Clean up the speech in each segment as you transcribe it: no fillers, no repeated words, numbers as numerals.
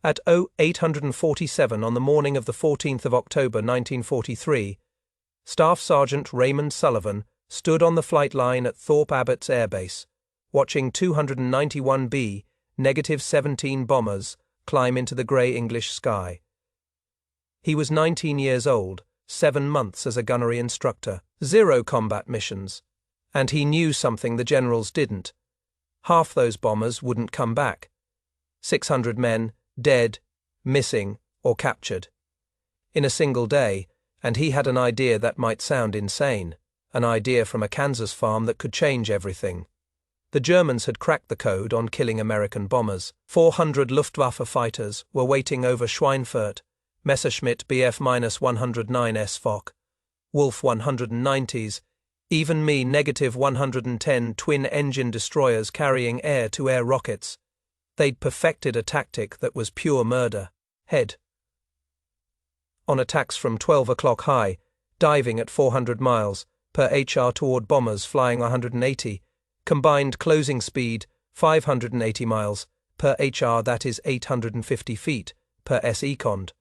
At 0847 on the morning of the 14th of October 1943, Staff Sergeant Raymond Sullivan stood on the flight line at Thorpe Abbotts Air Base, watching 291B -17 bombers climb into the grey English sky. He was 19 years old, 7 months as a gunnery instructor, 0 combat missions, and he knew something the generals didn't. Half those bombers wouldn't come back. 600 men, dead, missing, or captured. In a single day, and he had an idea that might sound insane, an idea from a Kansas farm that could change everything. The Germans had cracked the code on killing American bombers. 400 Luftwaffe fighters were waiting over Schweinfurt, Messerschmitt Bf-109s Foch, Wolf 190s, even Me -110 twin-engine destroyers carrying air-to-air rockets. They'd perfected a tactic that was pure murder. Head on attacks from 12 o'clock high, diving at 400 miles per HR toward bombers flying 180, combined closing speed 580 miles per HR, that is 850 feet per second.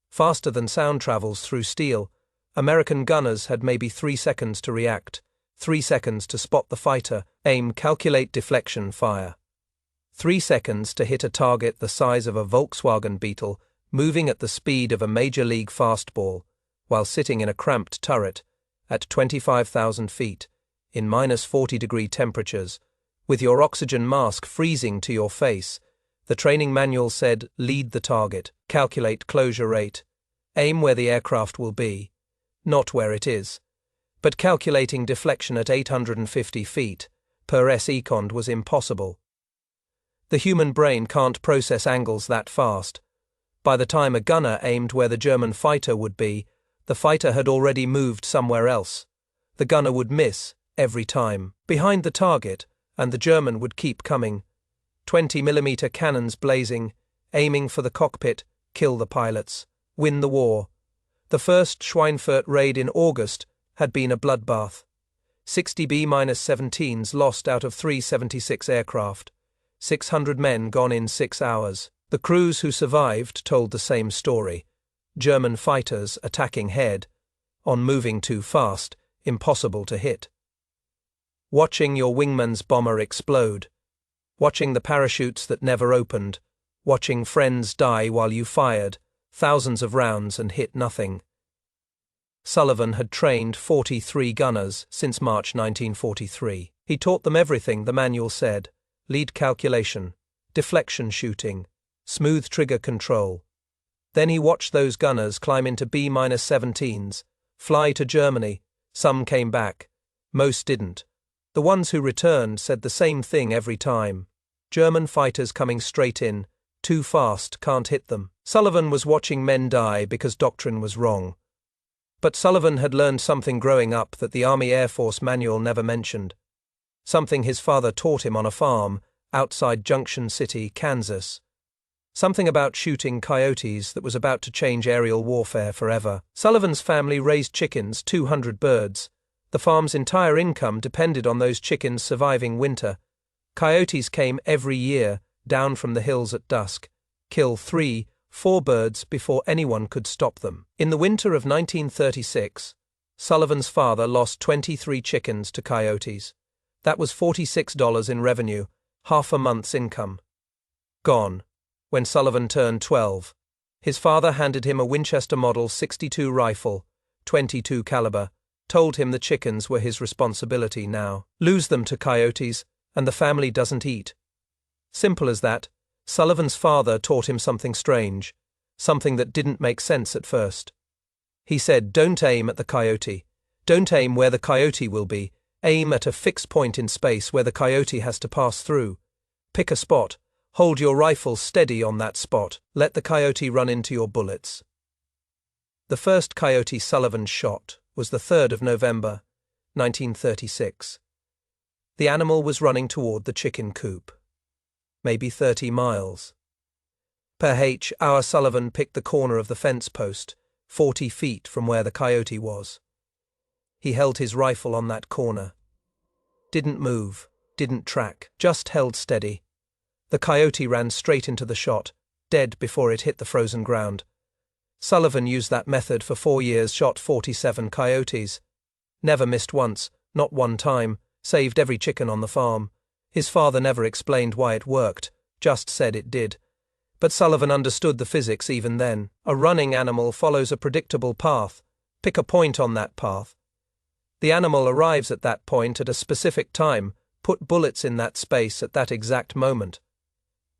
Faster than sound travels through steel, American gunners had maybe 3 seconds to react, 3 seconds to spot the fighter, aim, calculate deflection, fire. 3 seconds to hit a target the size of a Volkswagen Beetle moving at the speed of a Major League fastball, while sitting in a cramped turret at 25,000 feet, in -40-degree temperatures, with your oxygen mask freezing to your face. The training manual said, lead the target, calculate closure rate, aim where the aircraft will be, not where it is. But calculating deflection at 850 feet per second was impossible. The human brain can't process angles that fast. By the time a gunner aimed where the German fighter would be, the fighter had already moved somewhere else. The gunner would miss, every time, behind the target, and the German would keep coming. 20mm cannons blazing, aiming for the cockpit, kill the pilots, win the war. The first Schweinfurt Raid in August had been a bloodbath. 60 B-17s lost out of 376 aircraft. 600 men gone in 6 hours. The crews who survived told the same story. German fighters attacking head, on moving too fast, impossible to hit. Watching your wingman's bomber explode. Watching the parachutes that never opened. Watching friends die while you fired thousands of rounds and hit nothing. Sullivan had trained 43 gunners since March 1943. He taught them everything the manual said: lead calculation, deflection shooting, smooth trigger control. Then he watched those gunners climb into B-17s, fly to Germany. Some came back. Most didn't. The ones who returned said the same thing every time. German fighters coming straight in, too fast, can't hit them. Sullivan was watching men die because doctrine was wrong. But Sullivan had learned something growing up that the Army Air Force manual never mentioned. Something his father taught him on a farm outside Junction City, Kansas. Something about shooting coyotes that was about to change aerial warfare forever. Sullivan's family raised chickens, 200 birds. The farm's entire income depended on those chickens surviving winter. Coyotes came every year, down from the hills at dusk, kill 3-4 birds before anyone could stop them. In the winter of 1936, Sullivan's father lost 23 chickens to coyotes. That was $46 in revenue, half a month's income. Gone. When Sullivan turned 12, his father handed him a Winchester Model 62 rifle, 22 caliber, told him the chickens were his responsibility now. Lose them to coyotes, and the family doesn't eat. Simple as that. Sullivan's father taught him something strange, something that didn't make sense at first. He said, don't aim at the coyote. Don't aim where the coyote will be. Aim at a fixed point in space where the coyote has to pass through. Pick a spot. Hold your rifle steady on that spot. Let the coyote run into your bullets. The first coyote Sullivan shot was the 3rd of November, 1936. The animal was running toward the chicken coop. Maybe 30 miles. Per hour Sullivan picked the corner of the fence post, 40 feet from where the coyote was. He held his rifle on that corner. Didn't move, didn't track, just held steady. The coyote ran straight into the shot, dead before it hit the frozen ground. Sullivan used that method for 4 years, shot 47 coyotes. Never missed once, not one time, saved every chicken on the farm. His father never explained why it worked, just said it did. But Sullivan understood the physics even then. A running animal follows a predictable path. Pick a point on that path. The animal arrives at that point at a specific time. Put bullets in that space at that exact moment.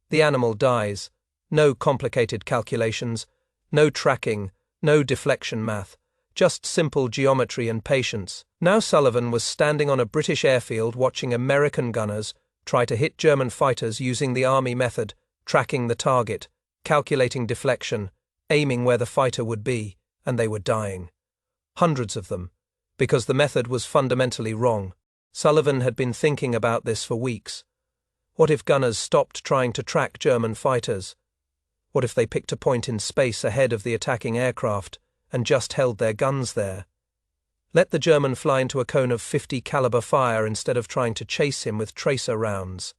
The animal dies. No complicated calculations, no tracking, no deflection math, just simple geometry and patience. Now Sullivan was standing on a British airfield watching American gunners try to hit German fighters using the army method, tracking the target, calculating deflection, aiming where the fighter would be, and they were dying. Hundreds of them, because the method was fundamentally wrong. Sullivan had been thinking about this for weeks. What if gunners stopped trying to track German fighters? What if they picked a point in space ahead of the attacking aircraft and just held their guns there? Let the German fly into a cone of .50 caliber fire instead of trying to chase him with tracer rounds.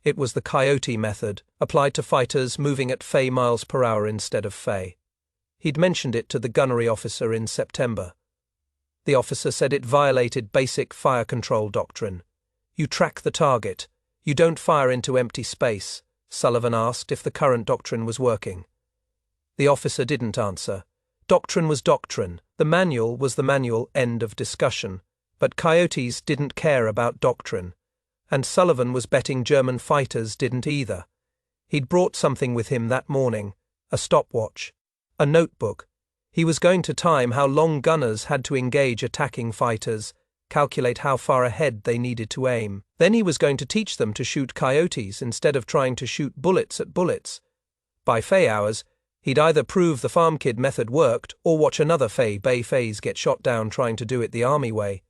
It was the coyote method, applied to fighters moving at Fe miles per hour instead of Fe. He'd mentioned it to the gunnery officer in September. The officer said it violated basic fire control doctrine. You track the target. You don't fire into empty space. Sullivan asked if the current doctrine was working. The officer didn't answer. Doctrine was doctrine. The manual was the manual, end of discussion. But coyotes didn't care about doctrine. And Sullivan was betting German fighters didn't either. He'd brought something with him that morning, a stopwatch, a notebook. He was going to time how long gunners had to engage attacking fighters, calculate how far ahead they needed to aim. Then he was going to teach them to shoot coyotes instead of trying to shoot bullets at bullets. By Fe hours, he'd either prove the farm kid method worked or watch another Bay Fays get shot down trying to do it the army way.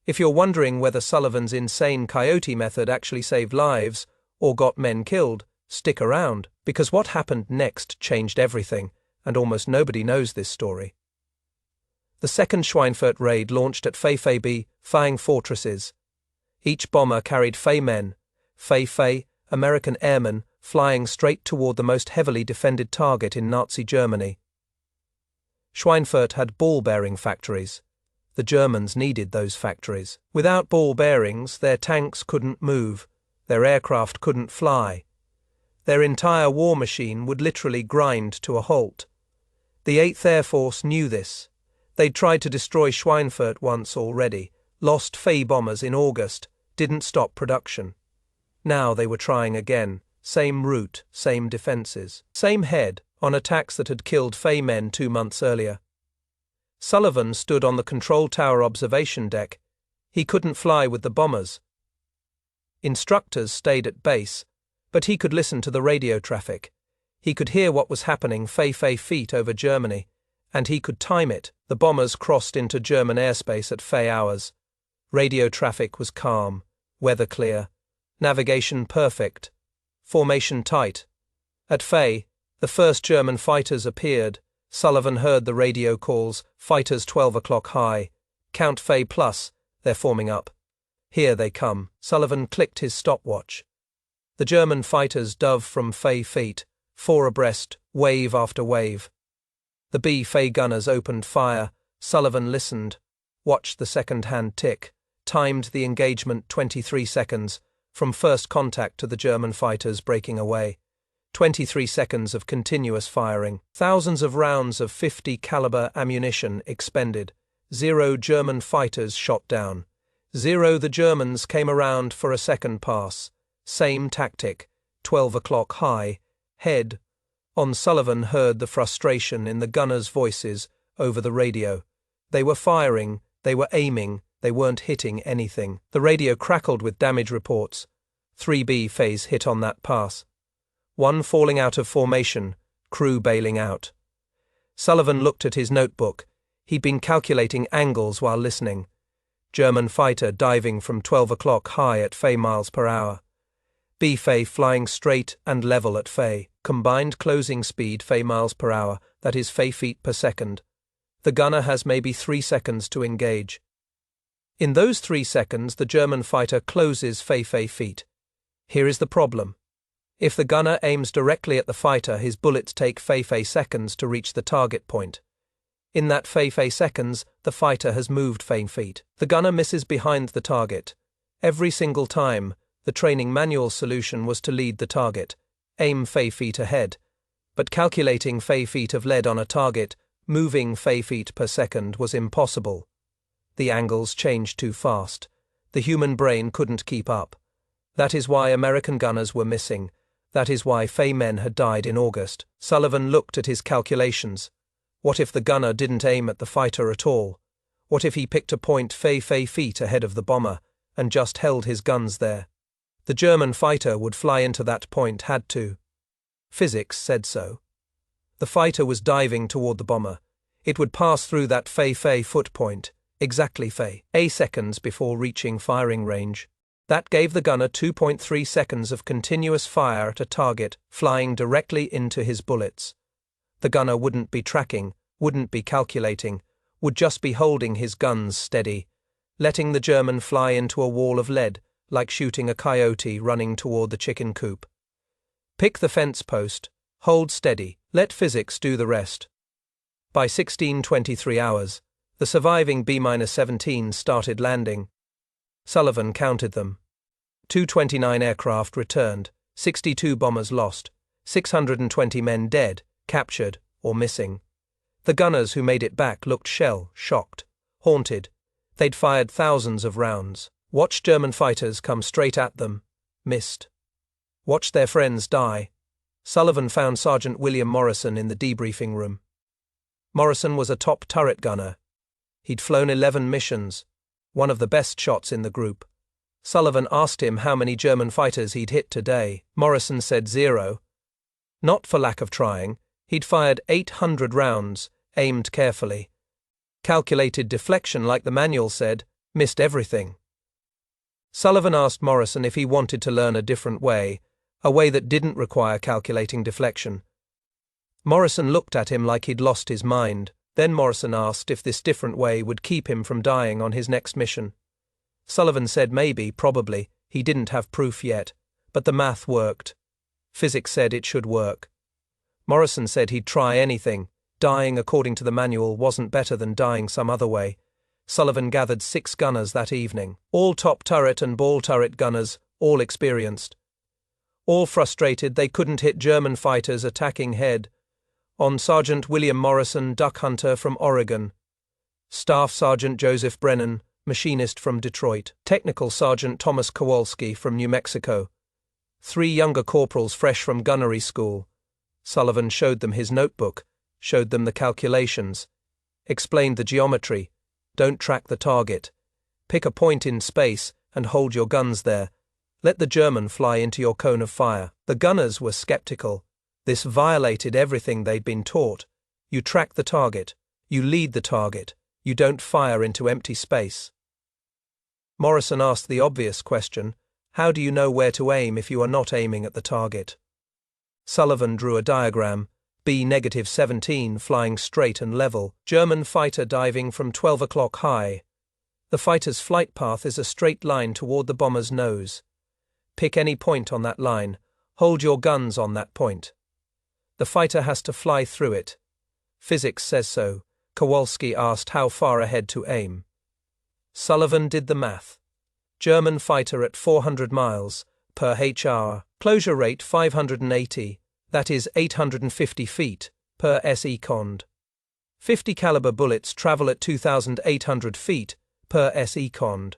If you're wondering whether Sullivan's insane coyote method actually saved lives or got men killed, stick around, because what happened next changed everything, and almost nobody knows this story. The Second Schweinfurt Raid launched at Fe Flying Fortresses. Each bomber carried Fe men, Fe, American airmen, flying straight toward the most heavily defended target in Nazi Germany. Schweinfurt had ball-bearing factories. The Germans needed those factories. Without ball bearings, their tanks couldn't move, their aircraft couldn't fly. Their entire war machine would literally grind to a halt. The 8th Air Force knew this. They'd tried to destroy Schweinfurt once already, lost Fe bombers in August, didn't stop production. Now they were trying again, same route, same defenses, same head, on attacks that had killed Fe men 2 months earlier. Sullivan stood on the control tower observation deck. He couldn't fly with the bombers. Instructors stayed at base, but he could listen to the radio traffic. He could hear what was happening Fe feet over Germany, and he could time it. The bombers crossed into German airspace at Fe hours. Radio traffic was calm, weather clear, navigation perfect, formation tight. At Fe, the first German fighters appeared. Sullivan heard the radio calls, fighters 12 o'clock high. Count Fe plus, they're forming up. Here they come. Sullivan clicked his stopwatch. The German fighters dove from Fe feet, 4 abreast, wave after wave. The Fe gunners opened fire. Sullivan listened, watched the second-hand tick, timed the engagement 23 seconds, from first contact to the German fighters breaking away. 23 seconds of continuous firing, thousands of rounds of .50 caliber ammunition expended, 0 German fighters shot down, 0 the Germans came around for a second pass, same tactic, 12 o'clock high, head on. Sullivan heard the frustration in the gunners' voices over the radio. They were firing, they were aiming, they weren't hitting anything. The radio crackled with damage reports. 3 Fe's hit on that pass. 1 falling out of formation, crew bailing out. Sullivan looked at his notebook. He'd been calculating angles while listening. German fighter diving from 12 o'clock high at Fe miles per hour. Fe flying straight and level at Fe, combined closing speed Fe miles per hour, that is Fe feet per second. The gunner has maybe 3 seconds to engage. In those 3 seconds, the German fighter closes Fe feet. Here is the problem. If the gunner aims directly at the fighter, his bullets take seconds to reach the target point. In that seconds, the fighter has moved feet. The gunner misses behind the target. Every single time, the training manual solution was to lead the target, aim feet ahead. But calculating feet of lead on a target, moving feet per second, was impossible. The angles changed too fast. The human brain couldn't keep up. That is why American gunners were missing. That is why men had died in August. Sullivan looked at his calculations. What if the gunner didn't aim at the fighter at all? What if he picked a point feet ahead of the bomber and just held his guns there? The German fighter would fly into that point, had to. Physics said so. The fighter was diving toward the bomber. It would pass through that foot point, exactly seconds before reaching firing range. That gave the gunner 2.3 seconds of continuous fire at a target, flying directly into his bullets. The gunner wouldn't be tracking, wouldn't be calculating, would just be holding his guns steady, letting the German fly into a wall of lead, like shooting a coyote running toward the chicken coop. Pick the fence post, hold steady, let physics do the rest. By 16:23 hours, the surviving B-17 started landing. Sullivan counted them. 229 aircraft returned, 62 bombers lost, 620 men dead, captured, or missing. The gunners who made it back looked shocked, haunted. They'd fired thousands of rounds, watched German fighters come straight at them, missed. Watched their friends die. Sullivan found Sergeant William Morrison in the debriefing room. Morrison was a top turret gunner. He'd flown 11 missions, one of the best shots in the group. Sullivan asked him how many German fighters he'd hit today. Morrison said 0. Not for lack of trying. He'd fired 800 rounds, aimed carefully. Calculated deflection like the manual said, missed everything. Sullivan asked Morrison if he wanted to learn a different way, a way that didn't require calculating deflection. Morrison looked at him like he'd lost his mind. Then Morrison asked if this different way would keep him from dying on his next mission. Sullivan said maybe, probably, he didn't have proof yet, but the math worked. Physics said it should work. Morrison said he'd try anything. Dying according to the manual wasn't better than dying some other way. Sullivan gathered 6 gunners that evening, all top turret and ball turret gunners, all experienced. All frustrated they couldn't hit German fighters attacking head on. Sergeant William Morrison, duck hunter from Oregon. Staff Sergeant Joseph Brennan, machinist from Detroit. Technical Sergeant Thomas Kowalski from New Mexico. 3 younger corporals fresh from gunnery school. Sullivan showed them his notebook, showed them the calculations, explained the geometry. Don't track the target. Pick a point in space and hold your guns there. Let the German fly into your cone of fire. The gunners were skeptical. This violated everything they'd been taught. You track the target. You lead the target. You don't fire into empty space. Morrison asked the obvious question, how do you know where to aim if you are not aiming at the target? Sullivan drew a diagram, B-17 flying straight and level, German fighter diving from 12 o'clock high. The fighter's flight path is a straight line toward the bomber's nose. Pick any point on that line, hold your guns on that point. The fighter has to fly through it. Physics says so. Kowalski asked how far ahead to aim. Sullivan did the math. German fighter at 400 miles per h-hour, closure rate 580, that is 850 feet per s-econd. 50 caliber bullets travel at 2,800 feet per s-econd.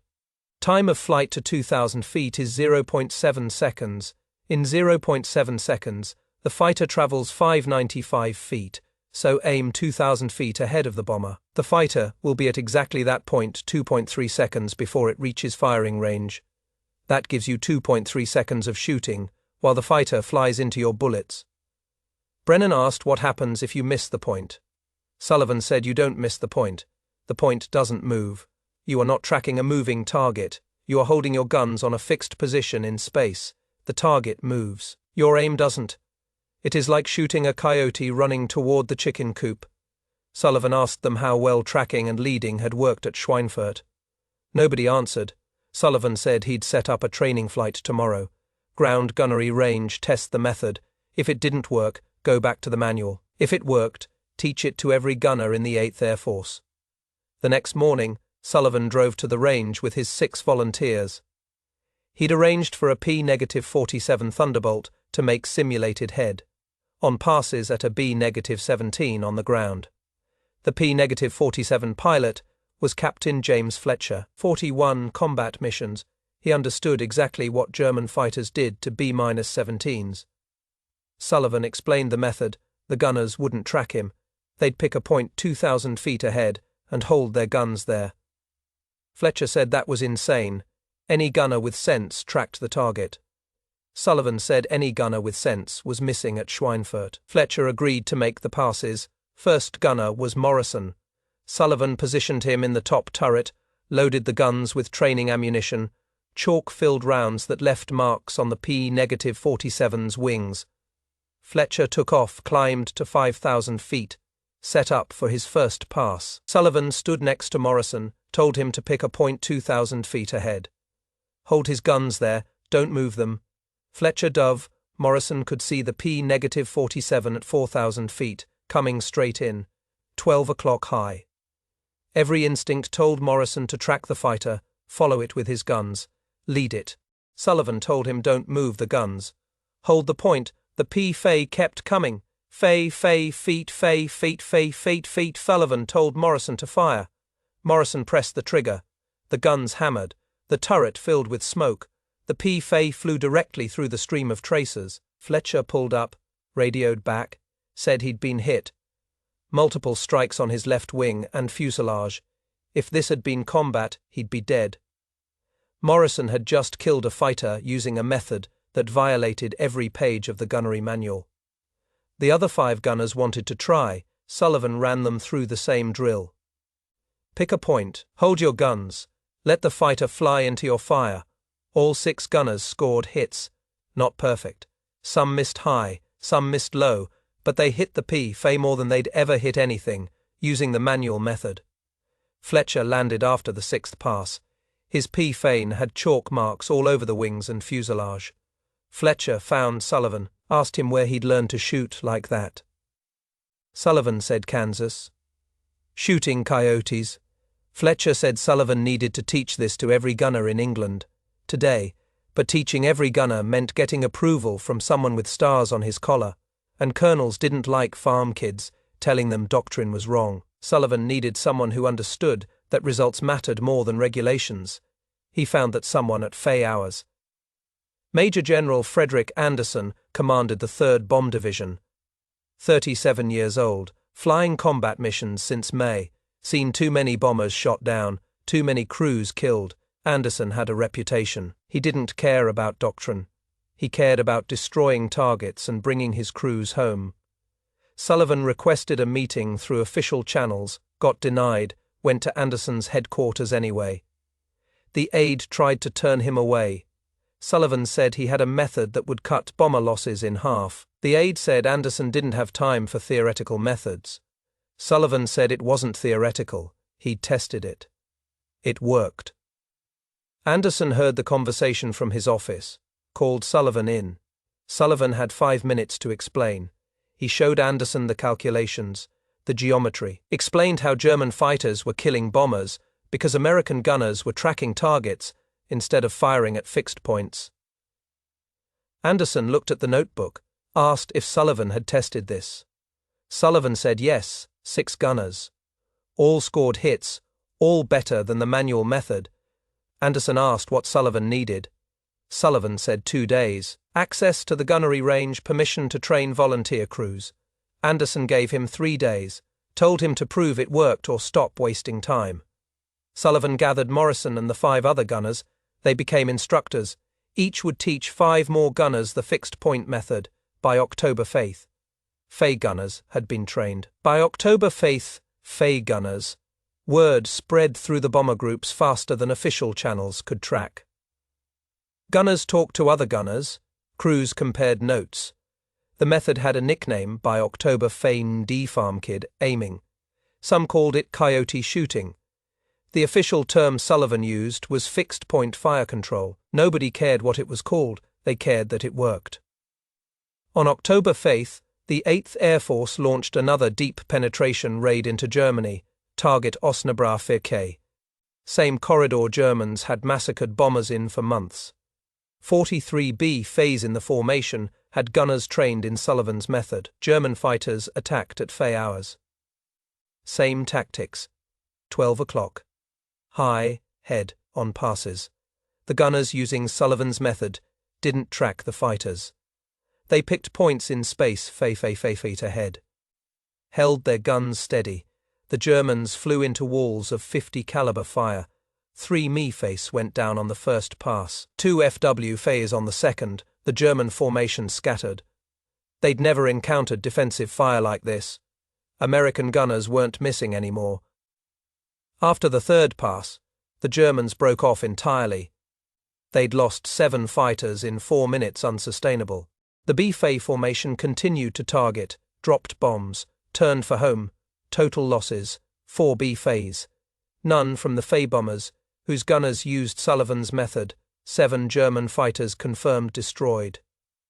Time of flight to 2,000 feet is 0.7 seconds. In 0.7 seconds, the fighter travels 595 feet, so aim 2,000 feet ahead of the bomber. The fighter will be at exactly that point 2.3 seconds before it reaches firing range. That gives you 2.3 seconds of shooting, while the fighter flies into your bullets. Brennan asked what happens if you miss the point. Sullivan said you don't miss the point. The point doesn't move. You are not tracking a moving target. You are holding your guns on a fixed position in space. The target moves. Your aim doesn't. It is like shooting a coyote running toward the chicken coop. Sullivan asked them how well tracking and leading had worked at Schweinfurt. Nobody answered. Sullivan said he'd set up a training flight tomorrow. ground gunnery range, test the method. If it didn't work, go back to the manual. If it worked, teach it to every gunner in the 8th Air Force. The next morning, Sullivan drove to the range with his 6 volunteers. He'd arranged for a P-47 Thunderbolt to make simulated head on passes at a B-17 on the ground. The P-47 pilot was Captain James Fletcher. 41 combat missions, he understood exactly what German fighters did to B-17s. Sullivan explained the method. The gunners wouldn't track him. They'd pick a point 2,000 feet ahead and hold their guns there. Fletcher said that was insane. Any gunner with sense tracked the target. Sullivan said any gunner with sense was missing at Schweinfurt. Fletcher agreed to make the passes. First gunner was Morrison. Sullivan positioned him in the top turret, loaded the guns with training ammunition, chalk-filled rounds that left marks on the P-47's wings. Fletcher took off, climbed to 5,000 feet, set up for his first pass. Sullivan stood next to Morrison, told him to pick a point 2,000 feet ahead. Hold his guns there, don't move them. Fletcher dove. Morrison could see the P-47 at 4,000 feet, coming straight in, 12 o'clock high. Every instinct told Morrison to track the fighter, follow it with his guns, lead it. Sullivan told him don't move the guns. Hold the point. The P-Fay kept coming. Fay, feet. Sullivan told Morrison to fire. Morrison pressed the trigger. The guns hammered. The turret filled with smoke. The P-Fay flew directly through the stream of tracers. Fletcher pulled up, radioed back, said he'd been hit. Multiple strikes on his left wing and fuselage. If this had been combat, he'd be dead. Morrison had just killed a fighter using a method that violated every page of the gunnery manual. The other 5 gunners wanted to try. Sullivan ran them through the same drill. Pick a point, hold your guns, let the fighter fly into your fire. All 6 gunners scored hits. Not perfect. Some missed high, some missed low, but they hit the P-Fay more than they'd ever hit anything, using the manual method. Fletcher landed after the 6th pass. His P-Fay had chalk marks all over the wings and fuselage. Fletcher found Sullivan, asked him where he'd learned to shoot like that. Sullivan said Kansas. Shooting coyotes. Fletcher said Sullivan needed to teach this to every gunner in England today, but teaching every gunner meant getting approval from someone with stars on his collar, and colonels didn't like farm kids telling them doctrine was wrong. Sullivan needed someone who understood that results mattered more than regulations. He found that someone at Fay Hours. Major General Frederick Anderson commanded the 3rd Bomb Division. 37 years old, flying combat missions since May, seen too many bombers shot down, too many crews killed. Anderson had a reputation. He didn't care about doctrine. He cared about destroying targets and bringing his crews home. Sullivan requested a meeting through official channels, got denied, went to Anderson's headquarters anyway. The aide tried to turn him away. Sullivan said he had a method that would cut bomber losses in half. The aide said Anderson didn't have time for theoretical methods. Sullivan said it wasn't theoretical, he'd tested it. It worked. Anderson heard the conversation from his office, called Sullivan in. Sullivan had 5 minutes to explain. He showed Anderson the calculations, the geometry, explained how German fighters were killing bombers because American gunners were tracking targets instead of firing at fixed points. Anderson looked at the notebook, asked if Sullivan had tested this. Sullivan said yes, 6 gunners. All scored hits, all better than the manual method. Anderson asked what Sullivan needed. Sullivan said 2 days, access to the gunnery range, permission to train volunteer crews. Anderson gave him 3 days, told him to prove it worked or stop wasting time. Sullivan gathered Morrison and the 5 other gunners. They became instructors. Each would teach 5 more gunners the fixed point method. By October 5th, Fay gunners had been trained. By October 5th, Fay gunners. Word spread through the bomber groups faster than official channels could track. Gunners talked to other gunners. Crews compared notes. The method had a nickname by October fame D farm kid, aiming. Some called it coyote shooting. The official term Sullivan used was fixed point fire control. Nobody cared what it was called. they cared that it worked. On October 5th, the 8th Air Force launched another deep penetration raid into Germany, target Osnabrück. Same corridor Germans had massacred bombers in for months. 43B phase in the formation had gunners trained in Sullivan's method. German fighters attacked at Fey hours. Same tactics. 12 o'clock. High, head, on passes. The gunners using Sullivan's method didn't track the fighters. They picked points in space feet ahead. Held their guns steady. The Germans flew into walls of 50 caliber fire. 3 Me-face went down on the first pass. 2 FW Fays on the second. The German formation scattered. They'd never encountered defensive fire like this. American gunners weren't missing anymore. After the third pass, the Germans broke off entirely. They'd lost 7 fighters in 4 minutes, unsustainable. The B-Fay formation continued to target, dropped bombs, turned for home, total losses, 4 B-Fays. None from the Fay bombers, whose gunners used Sullivan's method, 7 German fighters confirmed destroyed.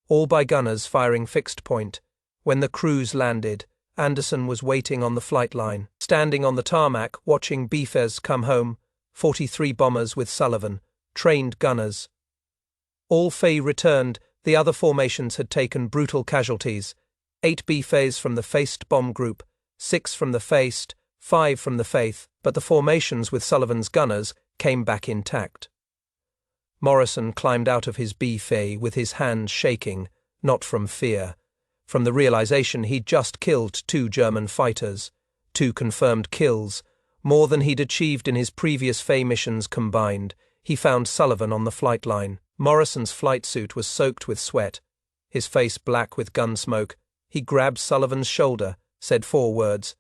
All by gunners firing fixed point. When the crews landed, Anderson was waiting on the flight line, standing on the tarmac watching B-Fays come home, 43 bombers with Sullivan, trained gunners. All Fay returned. The other formations had taken brutal casualties, 8 B-Fays from the Faced bomb group, 6 from the Faced, 5 from the Faith, but the formations with Sullivan's gunners came back intact. Morrison climbed out of his B-Fay with his hands shaking, not from fear, from the realization he'd just killed 2 German fighters, 2 confirmed kills, more than he'd achieved in his previous Fay missions combined. He found Sullivan on the flight line. Morrison's flight suit was soaked with sweat, his face black with gun smoke. He grabbed Sullivan's shoulder, said 4 words.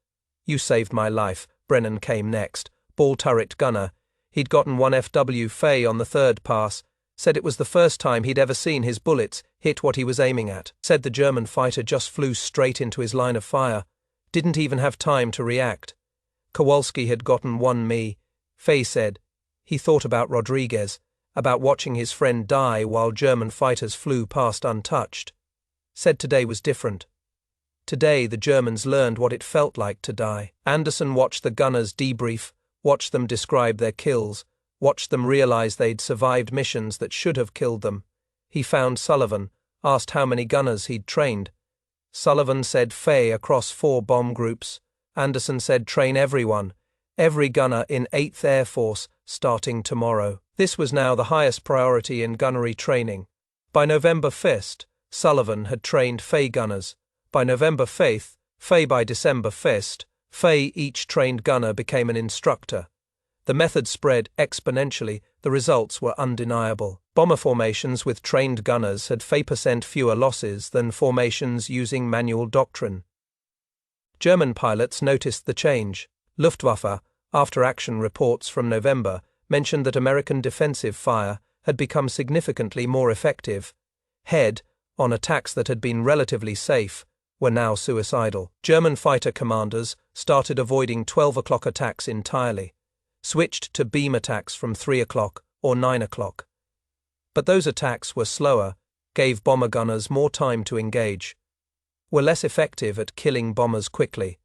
"You saved my life." Brennan came next, ball turret gunner. He'd gotten 1 FW Fay on the third pass, said it was the first time he'd ever seen his bullets hit what he was aiming at. Said the German fighter just flew straight into his line of fire, didn't even have time to react. Kowalski had gotten 1 Me. Fay said he thought about Rodriguez, about watching his friend die while German fighters flew past untouched. Said today was different. Today the Germans learned what it felt like to die. Anderson watched the gunners debrief, watched them describe their kills, watched them realize they'd survived missions that should have killed them. He found Sullivan, asked how many gunners he'd trained. Sullivan said Fay across 4 bomb groups. Anderson said train everyone, every gunner in 8th Air Force, starting tomorrow. This was now the highest priority in gunnery training. By November 1st, Sullivan had trained Fay gunners. By November 5th, Fay by December 1st, Fay each trained gunner became an instructor. The method spread exponentially, the results were undeniable. Bomber formations with trained gunners had Fay% fewer losses than formations using manual doctrine. German pilots noticed the change. Luftwaffe, after-action reports from November, mentioned that American defensive fire had become significantly more effective. Head, on attacks that had been relatively safe, were now suicidal. German fighter commanders started avoiding 12 o'clock attacks entirely, switched to beam attacks from 3 o'clock or 9 o'clock. But those attacks were slower, gave bomber gunners more time to engage, were less effective at killing bombers quickly.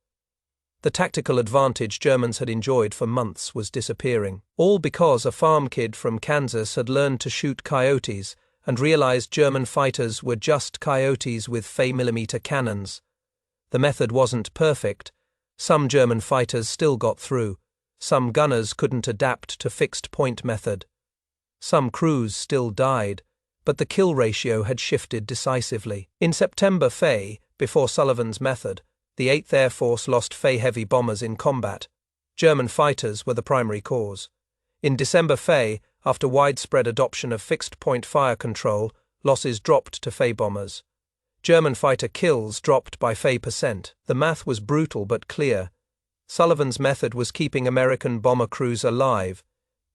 The tactical advantage Germans had enjoyed for months was disappearing, all because a farm kid from Kansas had learned to shoot coyotes and realized German fighters were just coyotes with Fay-millimeter cannons. The method wasn't perfect. Some German fighters still got through. Some gunners couldn't adapt to fixed-point method. Some crews still died, but the kill ratio had shifted decisively. In September Fay, before Sullivan's method, the 8th Air Force lost Fay-heavy bombers in combat. German fighters were the primary cause. In December Fay, after widespread adoption of fixed-point fire control, losses dropped to Fay bombers. German fighter kills dropped by Fay%. The math was brutal but clear. Sullivan's method was keeping American bomber crews alive.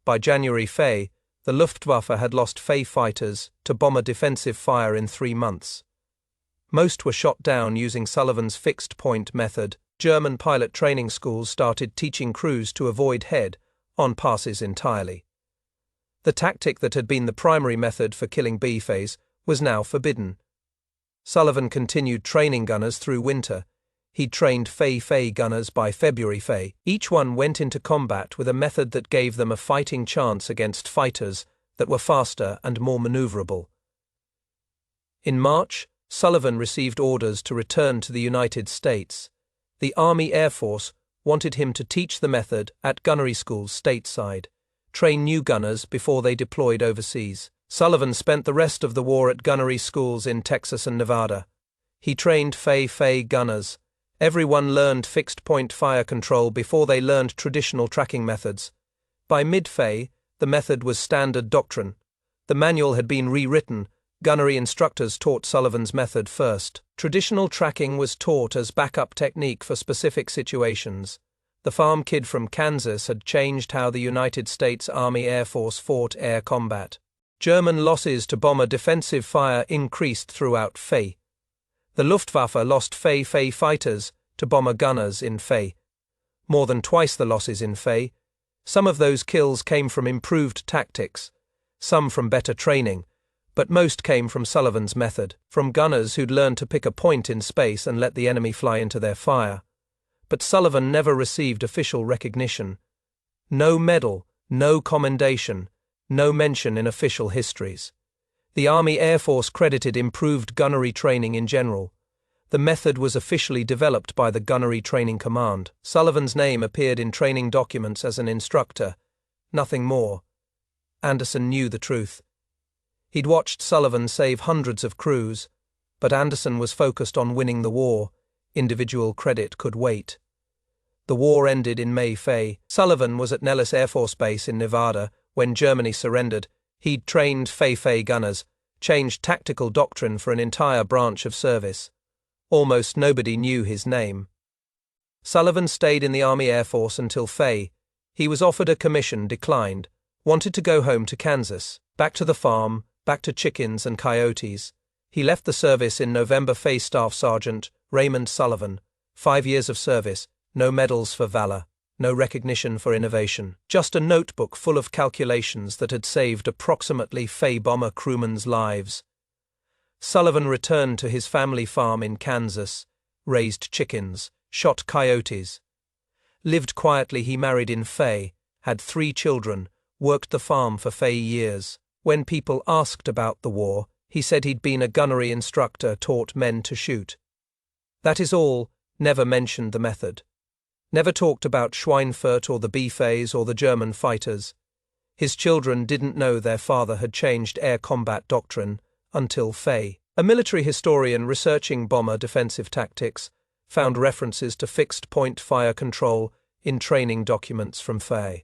By January Fay, the Luftwaffe had lost Fay fighters to bomber defensive fire in 3 months. Most were shot down using Sullivan's fixed-point method. German pilot training schools started teaching crews to avoid head on passes entirely. The tactic that had been the primary method for killing B-Fays was now forbidden. Sullivan continued training gunners through winter. He'd trained Fei gunners by February. Each one went into combat with a method that gave them a fighting chance against fighters that were faster and more maneuverable. In March, Sullivan received orders to return to the United States. The Army Air Force wanted him to teach the method at gunnery schools stateside, train new gunners before they deployed overseas. Sullivan spent the rest of the war at gunnery schools in Texas and Nevada. He trained Fei gunners. Everyone learned fixed-point fire control before they learned traditional tracking methods. By mid-Fei, the method was standard doctrine. The manual had been rewritten. Gunnery instructors taught Sullivan's method first. Traditional tracking was taught as backup technique for specific situations. The farm kid from Kansas had changed how the United States Army Air Force fought air combat. German losses to bomber defensive fire increased throughout Fei. The Luftwaffe lost Fei fighters to bomber gunners in Fei. More than twice the losses in Fei. Some of those kills came from improved tactics, some from better training, but most came from Sullivan's method, from gunners who'd learned to pick a point in space and let the enemy fly into their fire. But Sullivan never received official recognition. No medal, no commendation, no mention in official histories. The Army Air Force credited improved gunnery training in general. The method was officially developed by the Gunnery Training Command. Sullivan's name appeared in training documents as an instructor. Nothing more. Anderson knew the truth. He'd watched Sullivan save hundreds of crews, but Anderson was focused on winning the war. Individual credit could wait. The war ended in May. Sullivan was at Nellis Air Force Base in Nevada when Germany surrendered. He'd trained Fei gunners, changed tactical doctrine for an entire branch of service. Almost nobody knew his name. Sullivan stayed in the Army Air Force until Fei. He was offered a commission, declined, wanted to go home to Kansas, back to the farm, back to chickens and coyotes. He left the service in November. Fei Staff Sergeant Raymond Sullivan, 5 years of service, no medals for valor, no recognition for innovation, just a notebook full of calculations that had saved approximately Fei bomber crewmen's lives. Sullivan returned to his family farm in Kansas, raised chickens, shot coyotes. Lived quietly. He married in Fei, had 3 children, worked the farm for Fei years. When people asked about the war, he said he'd been a gunnery instructor, taught men to shoot. That is all, never mentioned the method. Never talked about Schweinfurt or the B-phase or the German fighters. His children didn't know their father had changed air combat doctrine until Fei. A military historian researching bomber defensive tactics found references to fixed-point fire control in training documents from Fei.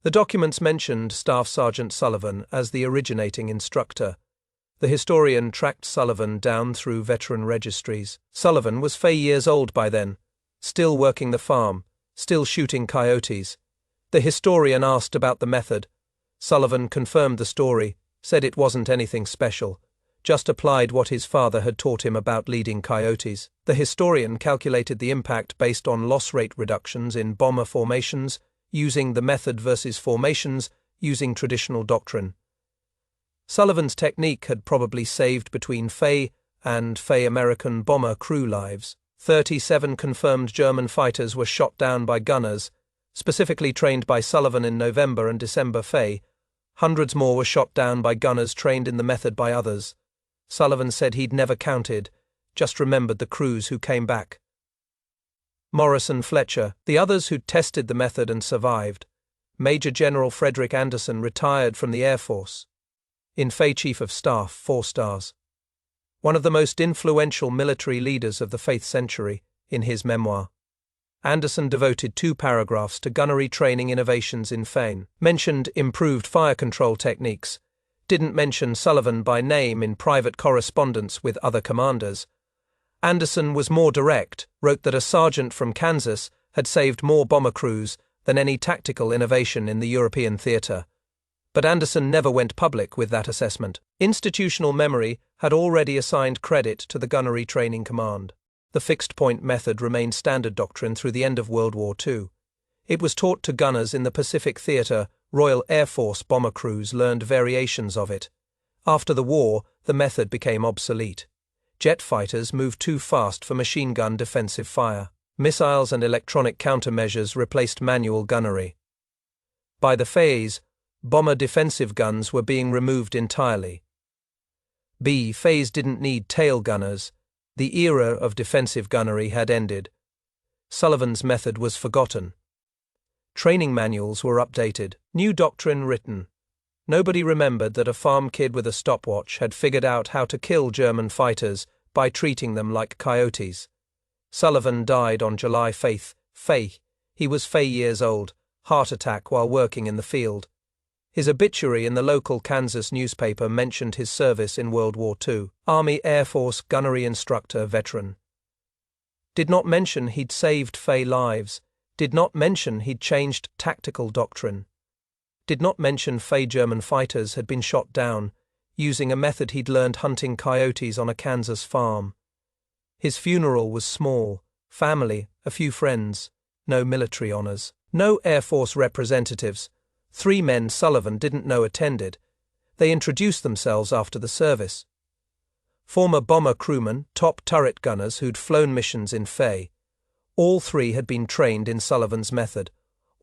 The documents mentioned Staff Sergeant Sullivan as the originating instructor. The historian tracked Sullivan down through veteran registries. Sullivan was Fei years old by then, still working the farm, still shooting coyotes. The historian asked about the method. Sullivan confirmed the story, said it wasn't anything special, just applied what his father had taught him about leading coyotes. The historian calculated the impact based on loss rate reductions in bomber formations, using the method versus formations using traditional doctrine. Sullivan's technique had probably saved between Fei and Fei American bomber crew lives. 37 confirmed German fighters were shot down by gunners, specifically trained by Sullivan in November and December Fei. Hundreds more were shot down by gunners trained in the method by others. Sullivan said he'd never counted, just remembered the crews who came back. Morris and Fletcher, the others who'd tested the method and survived. Major General Frederick Anderson retired from the Air Force. In Fei Chief of Staff, 4 stars. One of the most influential military leaders of the 5th century, in his memoir. Anderson devoted 2 paragraphs to gunnery training innovations in Fei, mentioned improved fire control techniques, didn't mention Sullivan by name in private correspondence with other commanders. Anderson was more direct, wrote that a sergeant from Kansas had saved more bomber crews than any tactical innovation in the European theater. But Anderson never went public with that assessment. Institutional memory had already assigned credit to the Gunnery Training Command. The fixed-point method remained standard doctrine through the end of World War II. It was taught to gunners in the Pacific Theater. Royal Air Force bomber crews learned variations of it. After the war, the method became obsolete. Jet fighters moved too fast for machine gun defensive fire. Missiles and electronic countermeasures replaced manual gunnery. By the phase, bomber defensive guns were being removed entirely. Phase didn't need tail gunners. The era of defensive gunnery had ended. Sullivan's method was forgotten. Training manuals were updated, new doctrine written. Nobody remembered that a farm kid with a stopwatch had figured out how to kill German fighters by treating them like coyotes. Sullivan died on July 5th. He was 5 years old, heart attack while working in the field. His obituary in the local Kansas newspaper mentioned his service in World War II. Army Air Force gunnery instructor veteran. Did not mention he'd saved Fey lives. Did not mention he'd changed tactical doctrine. Did not mention Fey German fighters had been shot down, using a method he'd learned hunting coyotes on a Kansas farm. His funeral was small, family, a few friends, no military honors, no Air Force representatives. 3 men Sullivan didn't know attended. They introduced themselves after the service. Former bomber crewmen, top turret gunners who'd flown missions in Fey. All 3 had been trained in Sullivan's method.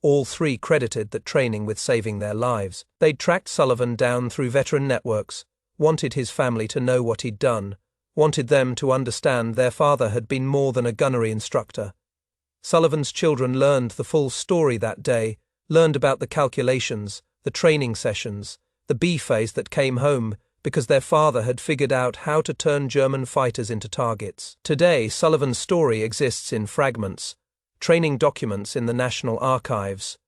All 3 credited that training with saving their lives. They'd tracked Sullivan down through veteran networks, wanted his family to know what he'd done, wanted them to understand their father had been more than a gunnery instructor. Sullivan's children learned the full story that day, learned about the calculations, the training sessions, the B-phase that came home because their father had figured out how to turn German fighters into targets. Today, Sullivan's story exists in fragments, training documents in the National Archives,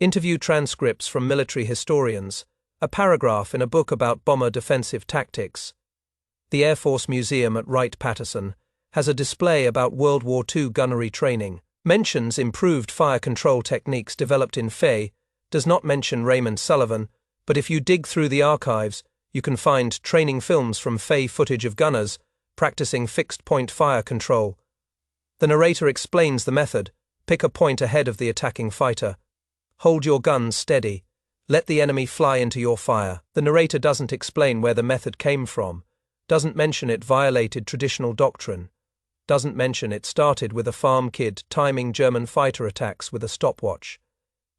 interview transcripts from military historians, a paragraph in a book about bomber defensive tactics. The Air Force Museum at Wright-Patterson has a display about World War II gunnery training, mentions improved fire control techniques developed in Fey, does not mention Raymond Sullivan, but if you dig through the archives, you can find training films from Fey footage of gunners practicing fixed-point fire control. The narrator explains the method: pick a point ahead of the attacking fighter. Hold your guns steady. Let the enemy fly into your fire. The narrator doesn't explain where the method came from, doesn't mention it violated traditional doctrine, doesn't mention it started with a farm kid timing German fighter attacks with a stopwatch.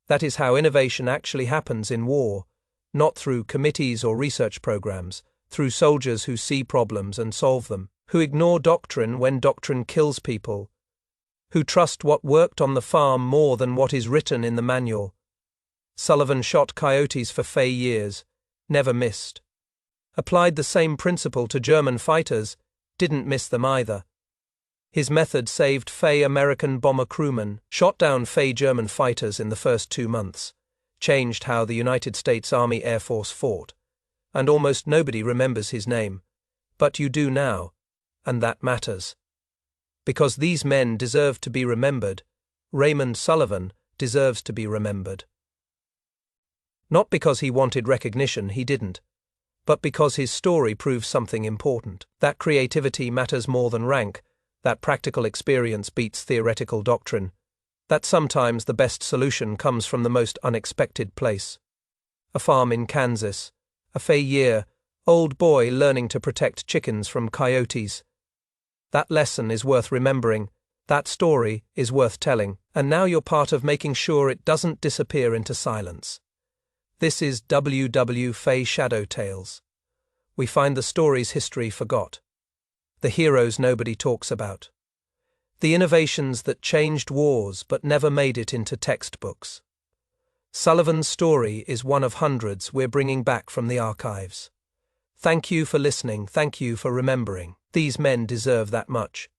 That is how innovation actually happens in war, not through committees or research programs, through soldiers who see problems and solve them, who ignore doctrine when doctrine kills people, who trust what worked on the farm more than what is written in the manual. Sullivan shot coyotes for Fey years, never missed. Applied the same principle to German fighters, didn't miss them either. His method saved Fey American bomber crewmen, shot down Fey German fighters in the first 2 months, changed how the United States Army Air Force fought, and almost nobody remembers his name. But you do now, and that matters. Because these men deserve to be remembered, Raymond Sullivan deserves to be remembered. Not because he wanted recognition, he didn't, but because his story proves something important, that creativity matters more than rank, that practical experience beats theoretical doctrine, that sometimes the best solution comes from the most unexpected place. A farm in Kansas, a Fey year, old boy learning to protect chickens from coyotes. That lesson is worth remembering, that story is worth telling, and now you're part of making sure it doesn't disappear into silence. This is WW Fey Shadow Tales. We find the stories history forgot, the heroes nobody talks about, the innovations that changed wars but never made it into textbooks. Sullivan's story is one of hundreds we're bringing back from the archives. Thank you for listening, thank you for remembering. These men deserve that much.